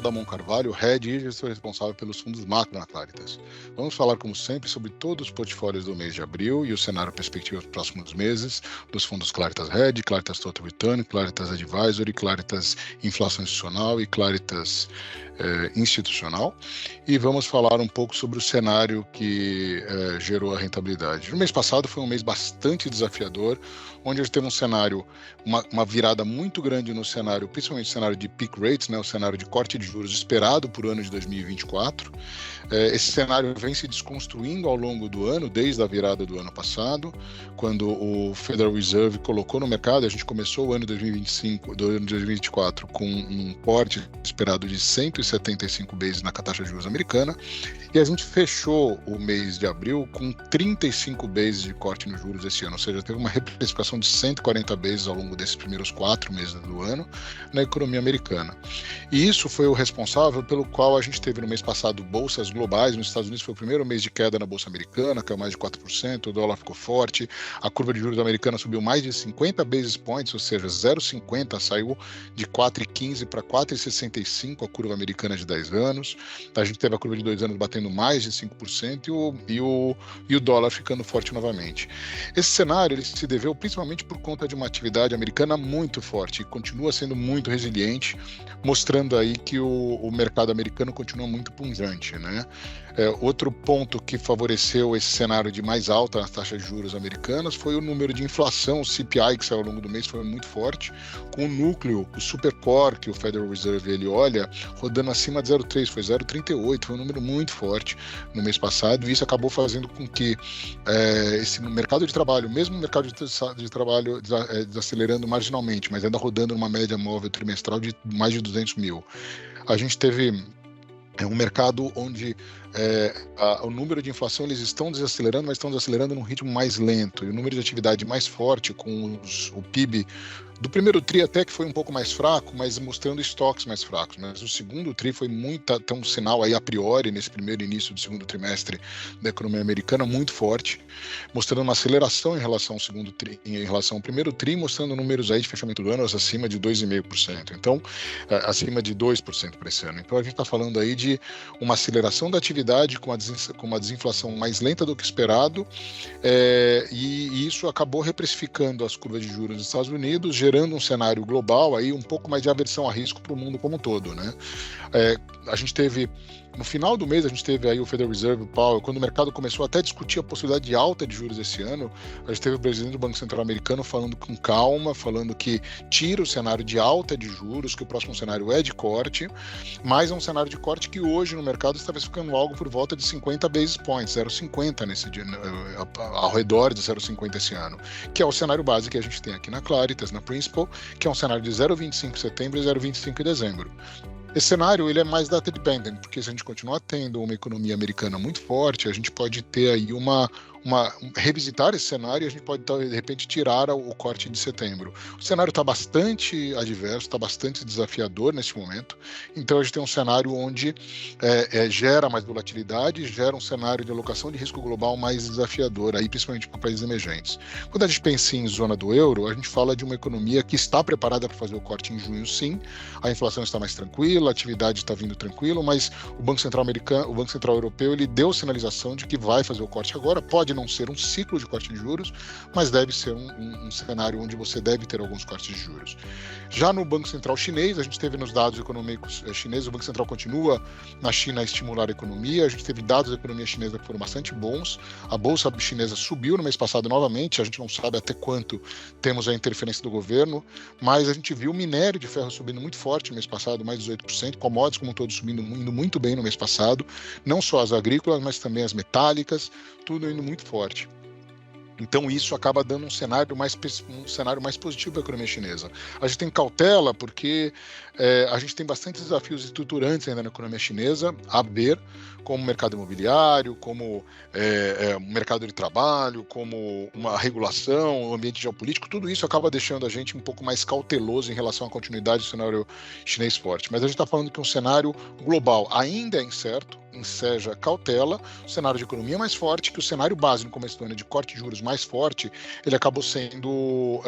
Damon Carvalho, Head e gestor responsável pelos fundos macro na Claritas. Vamos falar, como sempre, sobre todos os portfólios do mês de abril e o cenário perspectiva dos próximos meses dos fundos Claritas Head, Claritas Total Return, Claritas Advisory, Claritas Inflação Institucional e Claritas Institucional. E vamos falar um pouco sobre o cenário que gerou a rentabilidade. No mês passado foi um mês bastante desafiador, onde a gente teve um cenário, uma virada muito grande no cenário, principalmente o cenário de peak rates, né, o cenário de corte de juros esperado para o ano de 2024. Esse cenário vem se desconstruindo ao longo do ano, desde a virada do ano passado, quando o Federal Reserve colocou no mercado. A gente começou o ano de 2024 com um corte esperado de 175 bases na taxa de juros americana, e a gente fechou o mês de abril com 35 bases de corte nos juros esse ano, ou seja, teve uma reprecificação de 140 bases ao longo desses primeiros 4 meses do ano na economia americana. E isso foi o responsável pelo qual a gente teve no mês passado bolsas globais. Nos Estados Unidos foi o primeiro mês de queda na bolsa americana, caiu mais de 4%, o dólar ficou forte, a curva de juros americana subiu mais de 50 basis points, ou seja, 0,50, saiu de 4,15 para 4,65 a curva americana de 10 anos. A gente teve a curva de 2 anos batendo mais de 5% e o dólar ficando forte novamente. Esse cenário ele se deveu principalmente por conta de uma atividade americana muito forte e continua sendo muito resiliente, mostrando aí que o mercado americano continua muito pungente, né? Outro ponto que favoreceu esse cenário de mais alta nas taxas de juros americanas foi o número de inflação. O CPI, que saiu ao longo do mês, foi muito forte, com o núcleo, o supercore que o Federal Reserve ele olha, rodando acima de 0,3, foi 0,38, foi um número muito forte no mês passado, e isso acabou fazendo com que esse mercado de trabalho, mesmo o mercado de trabalho desacelerando marginalmente, mas ainda rodando numa média móvel trimestral de mais de 200 mil. A gente teve um mercado onde o número de inflação eles estão desacelerando, mas estão desacelerando num ritmo mais lento, e o número de atividade mais forte, com o PIB do primeiro TRI até que foi um pouco mais fraco, mas mostrando estoques mais fracos. Mas o segundo TRI foi tem um sinal aí a priori nesse primeiro início do segundo trimestre da economia americana muito forte, mostrando uma aceleração em relação ao segundo TRI, em relação ao primeiro TRI, mostrando números aí de fechamento do ano acima de 2,5%. Então, acima de 2% para esse ano. Então, a gente está falando aí de uma aceleração da atividade com uma desinflação mais lenta do que esperado, e isso acabou reprecificando as curvas de juros dos Estados Unidos, gerando um cenário global aí um pouco mais de aversão a risco para o mundo como um todo, né? A gente teve, no final do mês, a gente teve aí o Federal Reserve, o Powell, quando o mercado começou até a discutir a possibilidade de alta de juros esse ano, a gente teve o presidente do Banco Central americano falando com calma, falando que tira o cenário de alta de juros, que o próximo cenário é de corte, mas é um cenário de corte que hoje no mercado está ficando algo por volta de 50 basis points, 0,50 nesse dia, ao redor de 0,50 esse ano, que é o cenário base que a gente tem aqui na Claritas, na Principal, que é um cenário de 0,25 em setembro e 0,25 em dezembro. Esse cenário ele é mais data dependent, porque se a gente continuar tendo uma economia americana muito forte, a gente pode ter aí revisitar esse cenário, e a gente pode de repente tirar o corte de setembro. O cenário está bastante adverso, está bastante desafiador nesse momento, então a gente tem um cenário onde gera mais volatilidade, gera um cenário de alocação de risco global mais desafiador, aí, principalmente para países emergentes. Quando a gente pensa em zona do euro, a gente fala de uma economia que está preparada para fazer o corte em junho, sim, a inflação está mais tranquila, a atividade está vindo tranquilo, mas o Banco Central americano, o Banco Central europeu, ele deu sinalização de que vai fazer o corte agora. Pode não ser um ciclo de corte de juros, mas deve ser um cenário onde você deve ter alguns cortes de juros. Já no Banco Central chinês, a gente teve nos dados econômicos chineses, o Banco Central continua na China a estimular a economia, a gente teve dados da economia chinesa que foram bastante bons, a bolsa chinesa subiu no mês passado novamente, a gente não sabe até quanto temos a interferência do governo, mas a gente viu o minério de ferro subindo muito forte no mês passado, mais de 18%, commodities como um todo subindo indo muito bem no mês passado, não só as agrícolas, mas também as metálicas, tudo indo muito forte. Então isso acaba dando um cenário mais positivo para a economia chinesa. A gente tem cautela porque a gente tem bastante desafios estruturantes ainda na economia chinesa a ver, como o mercado imobiliário, como o mercado de trabalho, como uma regulação, o ambiente geopolítico, tudo isso acaba deixando a gente um pouco mais cauteloso em relação à continuidade do cenário chinês forte. Mas a gente está falando que um cenário global ainda é incerto, enseja cautela, o cenário de economia mais forte, que o cenário base no começo do ano de corte de juros mais forte, ele acabou sendo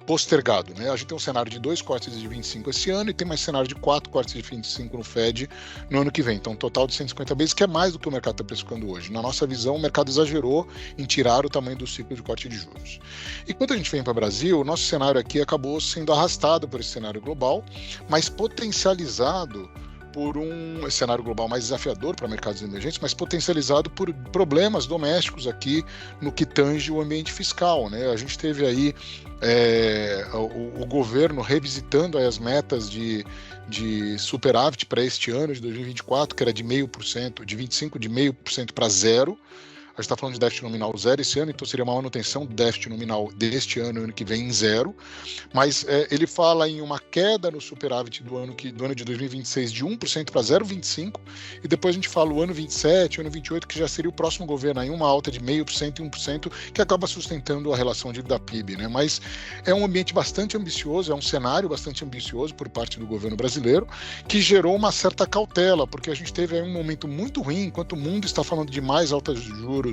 postergado, né? A gente tem um cenário de 2 cortes de 25 esse ano e tem mais cenário de 4 cortes de 25 no Fed no ano que vem. Então, um total de 150 bases, que é mais do que o mercado está precificando hoje. Na nossa visão, o mercado exagerou em tirar o tamanho do ciclo de corte de juros. E quando a gente vem para o Brasil, o nosso cenário aqui acabou sendo arrastado por esse cenário global, mas potencializado por um cenário global mais desafiador para mercados emergentes, mas potencializado por problemas domésticos aqui no que tange o ambiente fiscal, né? A gente teve aí o governo revisitando aí as metas de superávit para este ano de 2024, que era de 0,5%, de 25% de 0,5% para zero. A gente está falando de déficit nominal zero esse ano, então seria uma manutenção do déficit nominal deste ano e ano que vem em zero. Mas ele fala em uma queda no superávit do ano de 2026 de 1% para 0,25%, e depois a gente fala o ano 27, o ano 28, que já seria o próximo governo, aí uma alta de 0,5% e 1%, que acaba sustentando a relação dívida-PIB, né? Mas é um ambiente bastante ambicioso, é um cenário bastante ambicioso por parte do governo brasileiro, que gerou uma certa cautela, porque a gente teve aí um momento muito ruim, enquanto o mundo está falando de mais altas de juros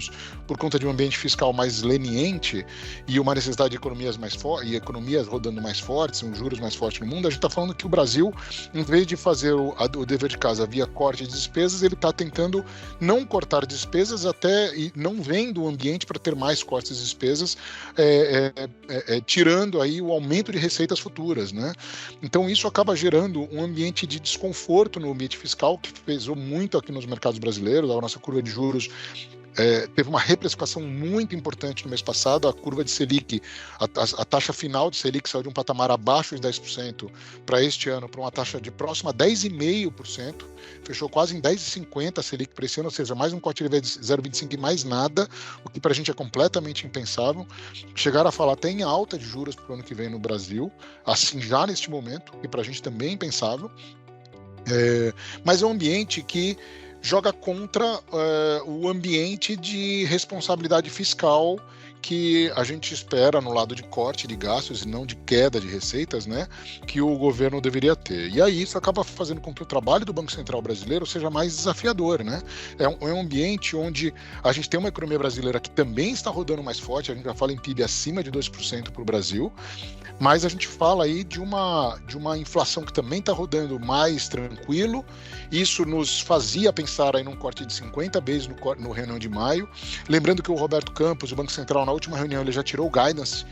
por conta de um ambiente fiscal mais leniente e uma necessidade de economias mais fortes e economias rodando mais fortes, juros mais fortes no mundo. A gente está falando que o Brasil, em vez de fazer o dever de casa via corte de despesas, ele está tentando não cortar despesas até e não vendo o ambiente para ter mais cortes de despesas, tirando aí o aumento de receitas futuras, né? Então isso acaba gerando um ambiente de desconforto no ambiente fiscal, que pesou muito aqui nos mercados brasileiros. A nossa curva de juros teve uma reprecificação muito importante no mês passado. A curva de Selic, a taxa final de Selic saiu de um patamar abaixo de 10% para este ano, para uma taxa de próxima a 10,5%, fechou quase em 10,50% a Selic para esse ano, ou seja, mais um corte de 0,25% e mais nada, o que para a gente é completamente impensável. Chegaram a falar até em alta de juros para o ano que vem no Brasil, assim já neste momento, que para a gente também é impensável. Mas é um ambiente que joga contra o ambiente de responsabilidade fiscal que a gente espera no lado de corte de gastos e não de queda de receitas, né, que o governo deveria ter. E aí isso acaba fazendo com que o trabalho do Banco Central brasileiro seja mais desafiador, né? É um ambiente onde a gente tem uma economia brasileira que também está rodando mais forte, a gente já fala em PIB acima de 2% para o Brasil, mas a gente fala aí de uma inflação que também está rodando mais tranquilo. Isso nos fazia pensar aí num corte de 50 bases no reunião de maio. Lembrando que o Roberto Campos, o Banco Central, na última reunião, ele já tirou o guidance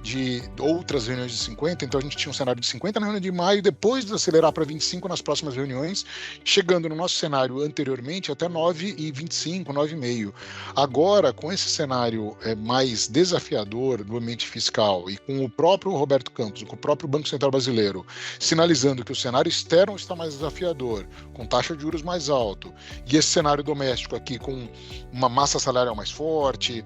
de outras reuniões de 50, então a gente tinha um cenário de 50 na reunião de maio, depois de acelerar para 25 nas próximas reuniões, chegando no nosso cenário anteriormente até 9,25, 9,5. Agora, com esse cenário mais desafiador do ambiente fiscal e com o próprio Roberto Campos, com o próprio Banco Central brasileiro, sinalizando que o cenário externo está mais desafiador, com taxa de juros mais alto, e esse cenário doméstico aqui com uma massa salarial mais forte,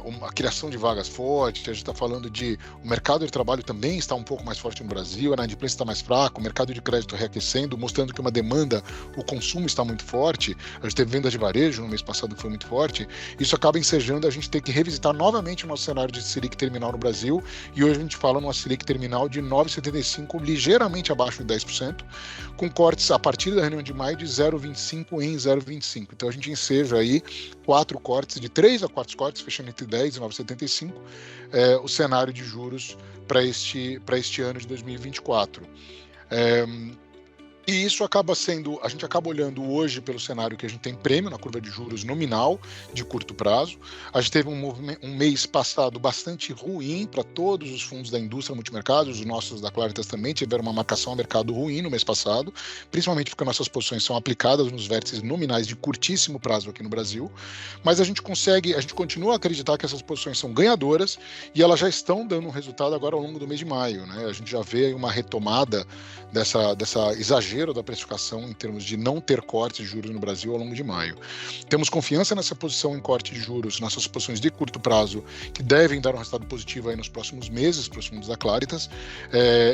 uma criação de vagas forte, a gente está falando de o mercado de trabalho também está um pouco mais forte no Brasil, a inadimplência está mais fraca, o mercado de crédito reaquecendo, mostrando que uma demanda, o consumo está muito forte. A gente teve vendas de varejo no mês passado que foi muito forte. Isso acaba ensejando a gente ter que revisitar novamente o nosso cenário de Selic terminal no Brasil, e hoje a gente fala numa Selic terminal de 9,75, ligeiramente abaixo de 10%, com cortes a partir da reunião de maio de 0,25 em 0,25. Então a gente enseja aí 4 cortes, de 3 a 4 cortes, fechando entre 10 e 9,75, o cenário de juros para este ano de 2024. E isso acaba sendo, a gente acaba olhando hoje pelo cenário que a gente tem prêmio na curva de juros nominal de curto prazo. A gente teve um mês passado bastante ruim para todos os fundos da indústria multimercados, os nossos da Claritas também tiveram uma marcação a mercado ruim no mês passado, principalmente porque nossas posições são aplicadas nos vértices nominais de curtíssimo prazo aqui no Brasil, mas a gente continua a acreditar que essas posições são ganhadoras e elas já estão dando um resultado agora ao longo do mês de maio, né? A gente já vê uma retomada dessa exagero da precificação em termos de não ter cortes de juros no Brasil ao longo de maio. Temos confiança nessa posição em corte de juros, nessas posições de curto prazo, que devem dar um resultado positivo aí nos próximos meses para os fundos da Claritas,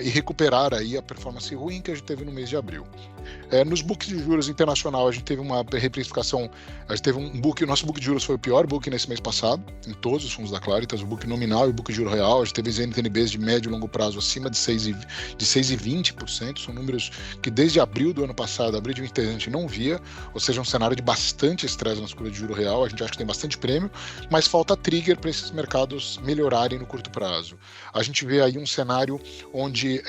e recuperar aí a performance ruim que a gente teve no mês de abril. Nos books de juros internacional, a gente teve uma reprecificação, a gente teve o nosso book de juros foi o pior book nesse mês passado, em todos os fundos da Claritas, o book nominal e o book de juro real, a gente teve NTNBs de médio e longo prazo acima de 6,20%, são números que desde abril do ano passado, abril de 2023, a gente não via, ou seja, um cenário de bastante estresse nas curvas de juro real, a gente acha que tem bastante prêmio, mas falta trigger para esses mercados melhorarem no curto prazo. A gente vê aí um cenário onde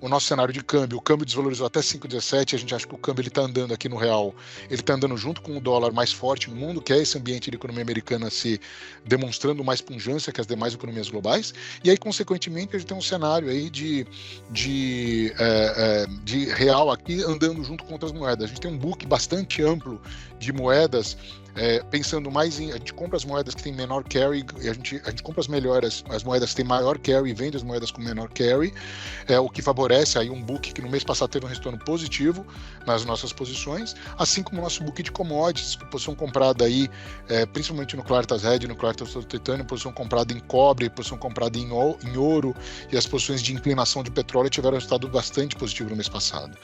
o nosso cenário de câmbio, o câmbio desvalorizou até 5,17, a gente acha que o câmbio está andando aqui no real, ele está andando junto com o dólar mais forte no mundo, que é esse ambiente de economia americana se demonstrando mais pungência que as demais economias globais, e aí, consequentemente, a gente tem um cenário aí de real aqui andando junto com outras moedas. A gente tem um book bastante amplo de moedas, pensando mais em... A gente compra as moedas que têm menor carry, e a gente compra as moedas que têm maior carry e vende as moedas com menor carry, o que favorece aí um book que no mês passado teve um retorno positivo nas nossas posições, assim como o nosso book de commodities, posição comprada aí, principalmente no Claritas Red, no Claritas Titânio, posição comprada em cobre, posição comprada em ouro, e as posições de inclinação de petróleo tiveram resultado bastante positivo no mês passado.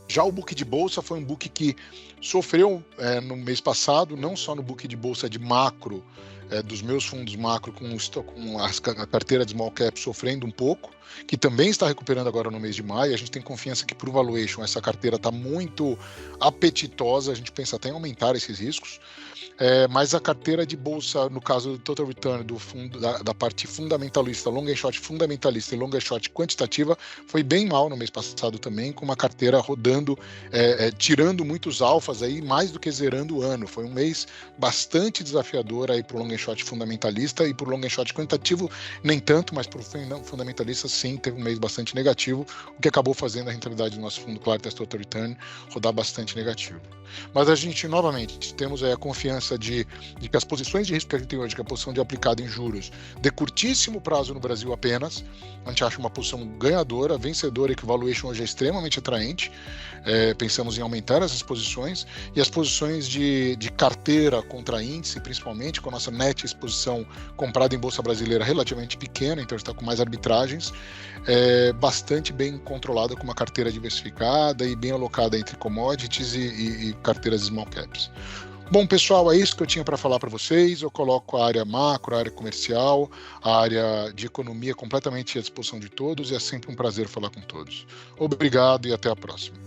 Já o book de bolsa foi um book que sofreu no mês passado, não só no book de bolsa de macro, dos meus fundos macro, com a carteira de small cap sofrendo um pouco, que também está recuperando agora no mês de maio. A gente tem confiança que, por valuation, essa carteira está muito apetitosa, a gente pensa até em aumentar esses riscos. Mas a carteira de bolsa, no caso do Total Return, do fundo, da parte fundamentalista, long and short fundamentalista e long and short quantitativa, foi bem mal no mês passado também, com uma carteira rodando, tirando muitos alfas aí, mais do que zerando o ano. Foi um mês bastante desafiador aí para o long and short fundamentalista, e para o long and short quantitativo nem tanto, mas para o fundamentalista sim, teve um mês bastante negativo, o que acabou fazendo a rentabilidade do nosso fundo Claritas Total Return rodar bastante negativo. Mas a gente, novamente, temos aí a confiança de que as posições de risco que a gente tem hoje, que é a posição de aplicado em juros de curtíssimo prazo no Brasil apenas, a gente acha uma posição ganhadora, vencedora, e que o valuation hoje é extremamente atraente. Pensamos em aumentar essas posições, e as posições de carteira contra índice, principalmente, com a nossa net exposição comprada em bolsa brasileira relativamente pequena, então está com mais arbitragens, bastante bem controlada, com uma carteira diversificada e bem alocada entre commodities e carteiras small caps. Bom, pessoal, é isso que eu tinha para falar para vocês. Eu coloco a área macro, a área comercial, a área de economia completamente à disposição de todos, e é sempre um prazer falar com todos. Obrigado e até a próxima.